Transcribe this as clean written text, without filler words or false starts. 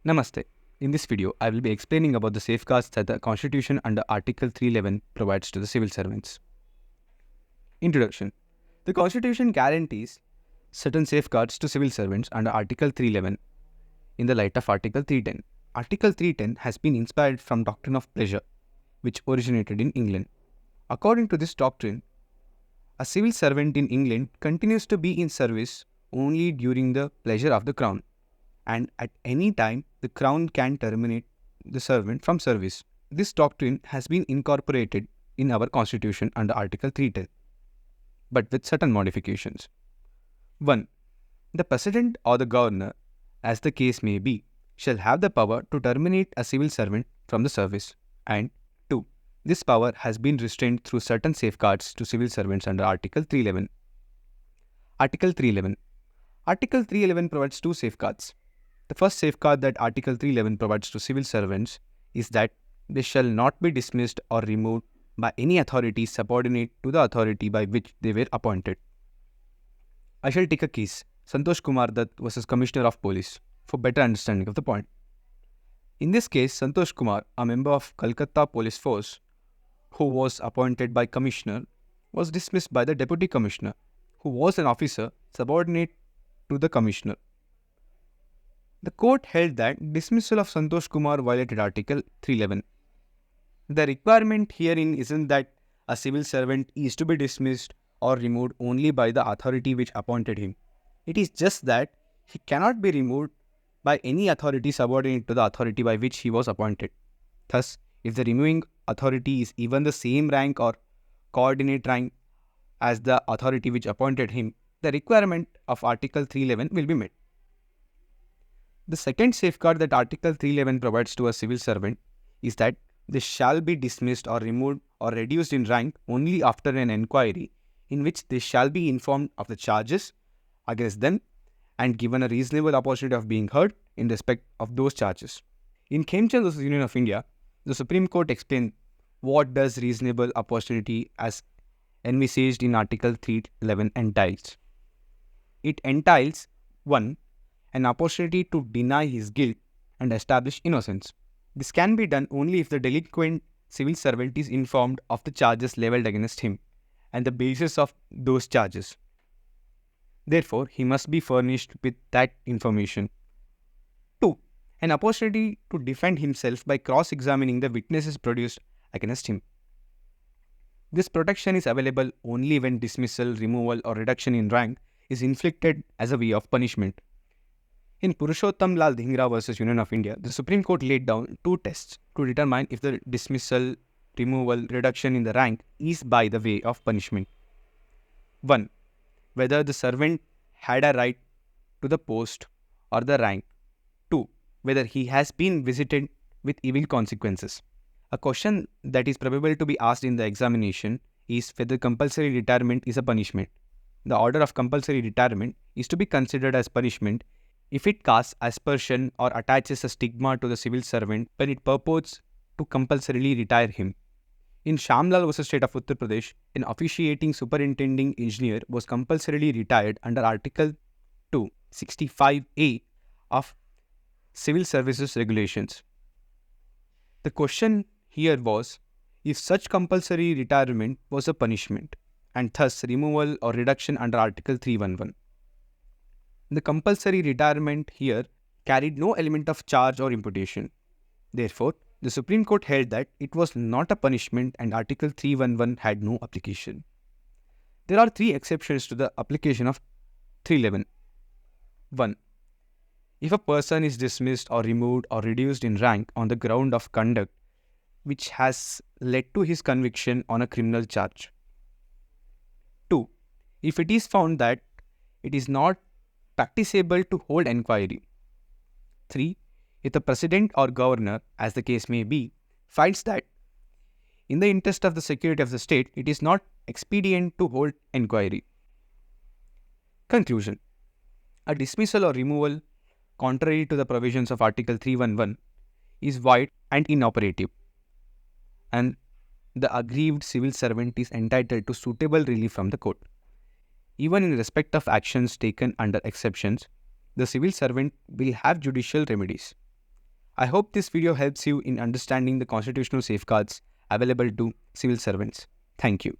Namaste. In this video, I will be explaining about the safeguards that the Constitution under Article 311 provides to the civil servants. Introduction. The Constitution guarantees certain safeguards to civil servants under Article 311 in the light of Article 310. Article 310 has been inspired from Doctrine of Pleasure, which originated in England. According to this doctrine, a civil servant in England continues to be in service only during the pleasure of the Crown, and at any time the Crown can terminate the servant from service. This doctrine has been incorporated in our Constitution under Article 310, but with certain modifications. 1. The President or the Governor, as the case may be, shall have the power to terminate a civil servant from the service. And 2. This power has been restrained through certain safeguards to civil servants under Article 311. Article 311. Article 311 provides two safeguards. The first safeguard that Article 311 provides to civil servants is that they shall not be dismissed or removed by any authority subordinate to the authority by which they were appointed. I shall take a case, Santosh Kumar versus Commissioner of Police, for better understanding of the point. In this case, Santosh Kumar, a member of Calcutta Police Force, who was appointed by Commissioner, was dismissed by the Deputy Commissioner, who was an officer subordinate to the Commissioner. The court held that dismissal of Santosh Kumar violated Article 311. The requirement herein isn't that a civil servant is to be dismissed or removed only by the authority which appointed him. It is just that he cannot be removed by any authority subordinate to the authority by which he was appointed. Thus, if the removing authority is even the same rank or coordinate rank as the authority which appointed him, the requirement of Article 311 will be met. The second safeguard that Article 311 provides to a civil servant is that they shall be dismissed or removed or reduced in rank only after an enquiry in which they shall be informed of the charges against them and given a reasonable opportunity of being heard in respect of those charges. In Khem Chand versus Union of India, the Supreme Court explained what does reasonable opportunity as envisaged in Article 311 entails. It entails 1. An opportunity to deny his guilt and establish innocence. This can be done only if the delinquent civil servant is informed of the charges levelled against him and the basis of those charges. Therefore, he must be furnished with that information. 2. An opportunity to defend himself by cross-examining the witnesses produced against him. This protection is available only when dismissal, removal, or reduction in rank is inflicted as a way of punishment. In Purushottam Lal Dhingra versus Union of India, the Supreme Court laid down two tests to determine if the dismissal, removal, reduction in the rank is by the way of punishment. 1. Whether the servant had a right to the post or the rank. 2. Whether he has been visited with evil consequences. A question that is probable to be asked in the examination is whether compulsory retirement is a punishment. The order of compulsory retirement is to be considered as punishment if it casts aspersion or attaches a stigma to the civil servant when it purports to compulsorily retire him. In Shyam Lal versus State of Uttar Pradesh, an officiating superintending engineer was compulsorily retired under Article 265A of Civil Services Regulations. The question here was if such compulsory retirement was a punishment and thus removal or reduction under Article 311. The compulsory retirement here carried no element of charge or imputation. Therefore, the Supreme Court held that it was not a punishment and Article 311 had no application. There are three exceptions to the application of 311. 1. If a person is dismissed or removed or reduced in rank on the ground of conduct which has led to his conviction on a criminal charge. 2. If it is found that it is not practicable to hold enquiry. 3. If the President or Governor, as the case may be, finds that in the interest of the security of the state, it is not expedient to hold enquiry. Conclusion. A dismissal or removal contrary to the provisions of Article 311 is void and inoperative, and the aggrieved civil servant is entitled to suitable relief from the court. Even in respect of actions taken under exceptions, the civil servant will have judicial remedies. I hope this video helps you in understanding the constitutional safeguards available to civil servants. Thank you.